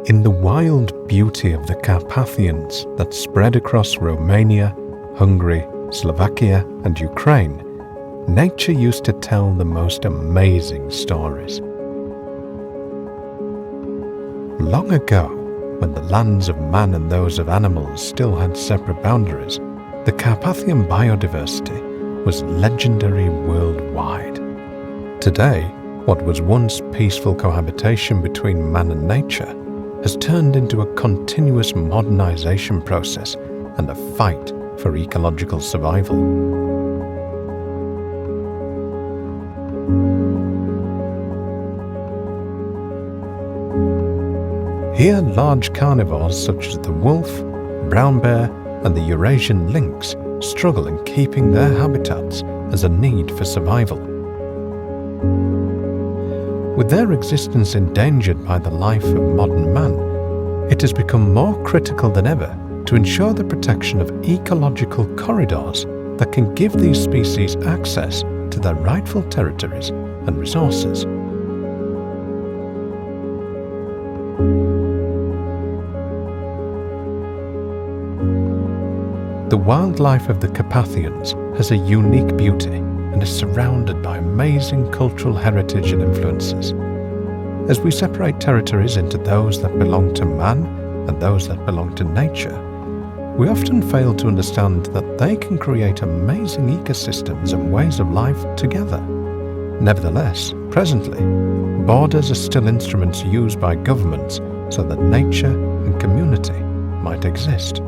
In the wild beauty of the Carpathians that spread across Romania, Hungary, Slovakia, and Ukraine, nature used to tell the most amazing stories. Long ago, when the lands of man and those of animals still had separate boundaries, the Carpathian biodiversity was legendary worldwide. Today, what was once peaceful cohabitation between man and nature has turned into a continuous modernization process and a fight for ecological survival. Here, large carnivores such as the wolf, brown bear, and the Eurasian lynx struggle in keeping their habitats as a need for survival. With their existence endangered by the life of modern man, it has become more critical than ever to ensure the protection of ecological corridors that can give these species access to their rightful territories and resources. The wildlife of the Carpathians has a unique beauty and is surrounded by amazing cultural heritage and influences. As we separate territories into those that belong to man and those that belong to nature, we often fail to understand that they can create amazing ecosystems and ways of life together. Nevertheless, presently, borders are still instruments used by governments so that nature and community might exist.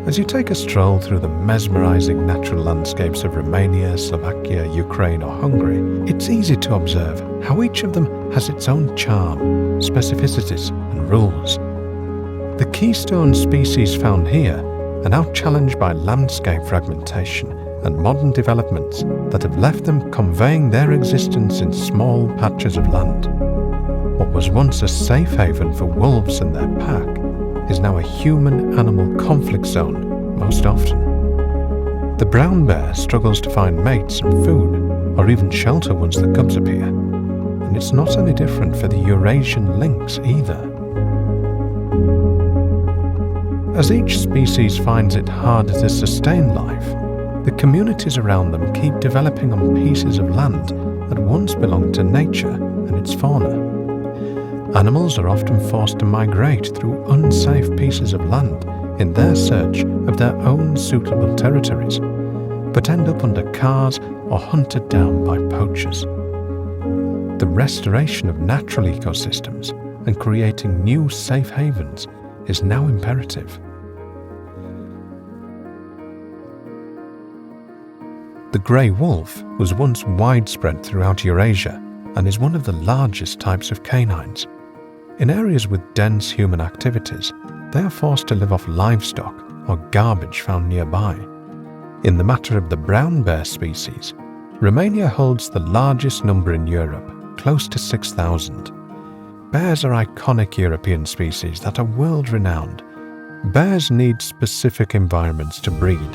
As you take a stroll through the mesmerizing natural landscapes of Romania, Slovakia, Ukraine, or Hungary, it's easy to observe how each of them has its own charm, specificities, and rules. The keystone species found here are now challenged by landscape fragmentation and modern developments that have left them conveying their existence in small patches of land. What was once a safe haven for wolves and their pack is now a human-animal conflict zone most often. The brown bear struggles to find mates and food, or even shelter once the cubs appear, and it's not any different for the Eurasian lynx either. As each species finds it harder to sustain life, the communities around them keep developing on pieces of land that once belonged to nature and its fauna. Animals are often forced to migrate through unsafe pieces of land in their search of their own suitable territories, but end up under cars or hunted down by poachers. The restoration of natural ecosystems and creating new safe havens is now imperative. The grey wolf was once widespread throughout Eurasia and is one of the largest types of canines. In areas with dense human activities, they are forced to live off livestock or garbage found nearby. In the matter of the brown bear species, Romania holds the largest number in Europe, close to 6,000. Bears are iconic European species that are world-renowned. Bears need specific environments to breed,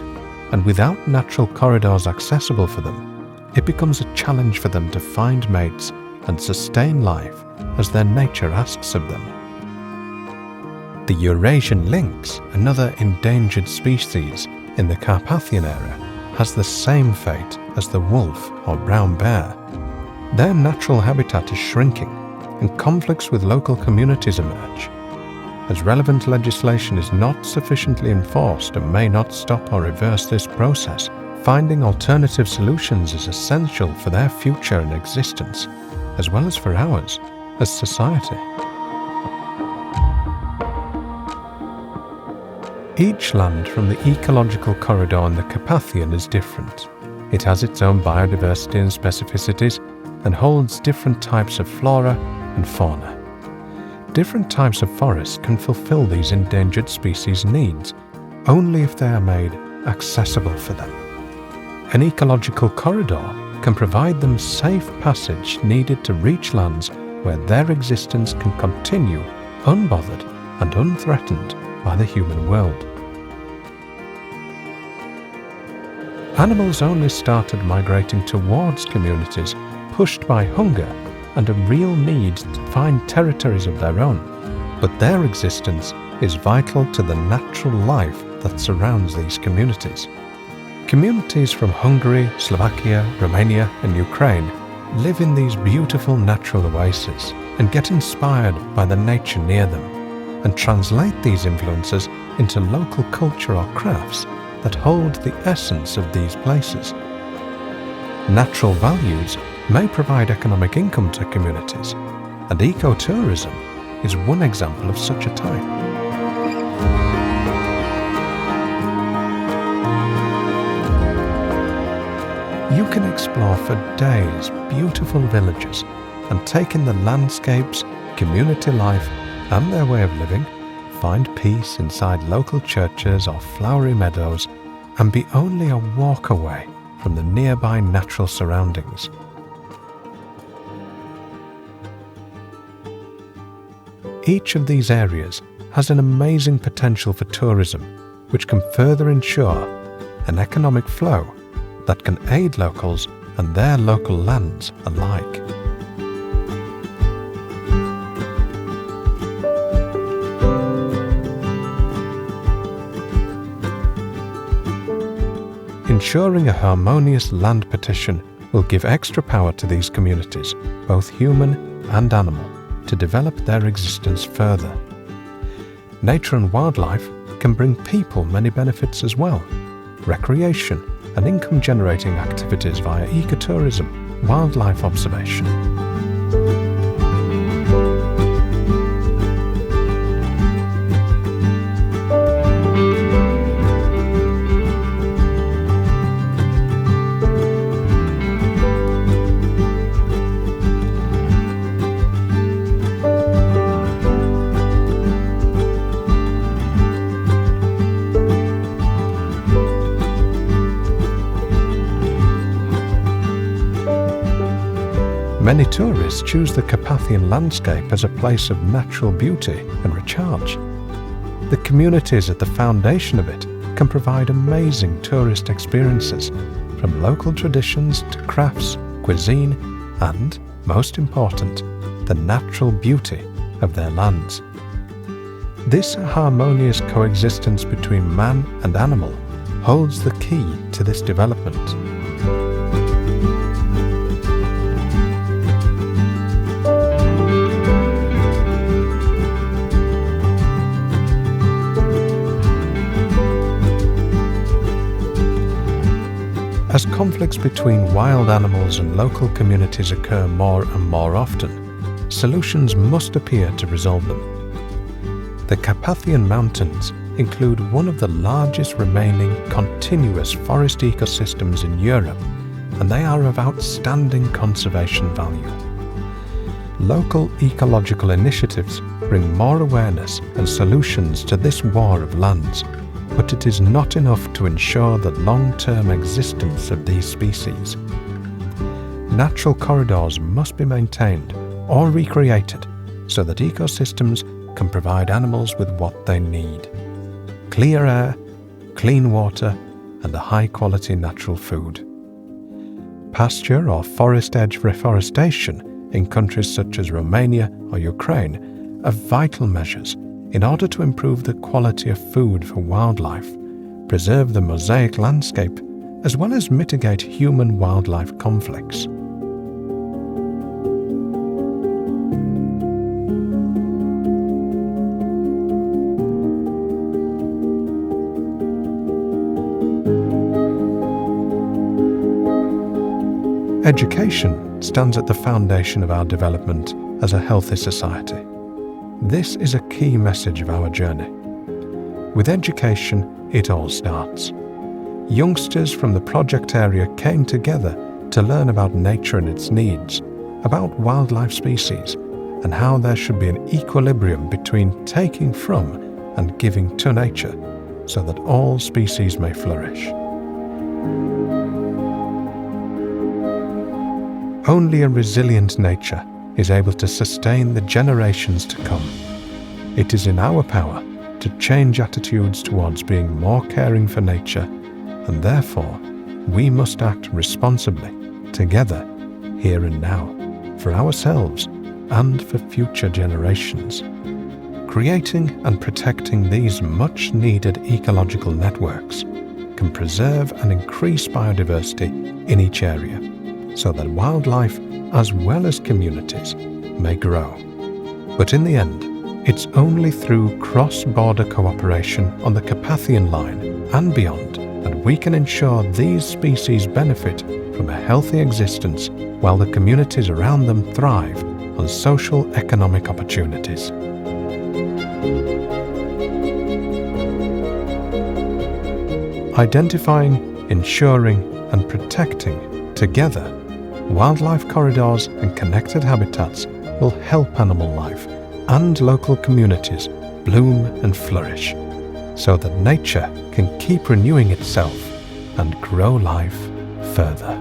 and without natural corridors accessible for them, it becomes a challenge for them to find mates and sustain life as their nature asks of them. The Eurasian lynx, another endangered species in the Carpathian area, has the same fate as the wolf or brown bear. Their natural habitat is shrinking, and conflicts with local communities emerge. As relevant legislation is not sufficiently enforced and may not stop or reverse this process, finding alternative solutions is essential for their future and existence, as well as for ours as society. Each land from the ecological corridor in the Carpathian is different. It has its own biodiversity and specificities and holds different types of flora and fauna. Different types of forests can fulfill these endangered species' needs only if they are made accessible for them. An ecological corridor can provide them safe passage needed to reach lands where their existence can continue unbothered and unthreatened by the human world. Animals only started migrating towards communities pushed by hunger and a real need to find territories of their own, but their existence is vital to the natural life that surrounds these communities. Communities from Hungary, Slovakia, Romania and Ukraine live in these beautiful natural oases and get inspired by the nature near them, and translate these influences into local culture or crafts that hold the essence of these places. Natural values may provide economic income to communities, and ecotourism is one example of such a type. You can explore for days beautiful villages and take in the landscapes, community life and their way of living, find peace inside local churches or flowery meadows, and be only a walk away from the nearby natural surroundings. Each of these areas has an amazing potential for tourism, which can further ensure an economic flow that can aid locals and their local lands alike. Ensuring a harmonious land partition will give extra power to these communities, both human and animal, to develop their existence further. Nature and wildlife can bring people many benefits as well: recreation and income-generating activities via ecotourism, wildlife observation. Many tourists choose the Carpathian landscape as a place of natural beauty and recharge. The communities at the foundation of it can provide amazing tourist experiences, from local traditions to crafts, cuisine, and, most important, the natural beauty of their lands. This harmonious coexistence between man and animal holds the key to this development. As conflicts between wild animals and local communities occur more and more often, solutions must appear to resolve them. The Carpathian Mountains include one of the largest remaining continuous forest ecosystems in Europe, and they are of outstanding conservation value. Local ecological initiatives bring more awareness and solutions to this war of lands, but it is not enough to ensure the long-term existence of these species. Natural corridors must be maintained or recreated so that ecosystems can provide animals with what they need: clear air, clean water, and a high-quality natural food. Pasture or forest edge reforestation in countries such as Romania or Ukraine are vital measures in order to improve the quality of food for wildlife, preserve the mosaic landscape, as well as mitigate human-wildlife conflicts. Education stands at the foundation of our development as a healthy society. This is a key message of our journey. With education, it all starts. Youngsters from the project area came together to learn about nature and its needs, about wildlife species, and how there should be an equilibrium between taking from and giving to nature, so that all species may flourish. Only a resilient nature is able to sustain the generations to come. It is in our power to change attitudes towards being more caring for nature, and therefore we must act responsibly, together, here and now, for ourselves and for future generations. Creating and protecting these much-needed ecological networks can preserve and increase biodiversity in each area, so that wildlife, as well as communities, may grow. But in the end, it's only through cross-border cooperation on the Carpathian Line and beyond that we can ensure these species benefit from a healthy existence while the communities around them thrive on social economic opportunities. Identifying, ensuring and protecting together wildlife corridors and connected habitats will help animal life and local communities bloom and flourish, so that nature can keep renewing itself and grow life further.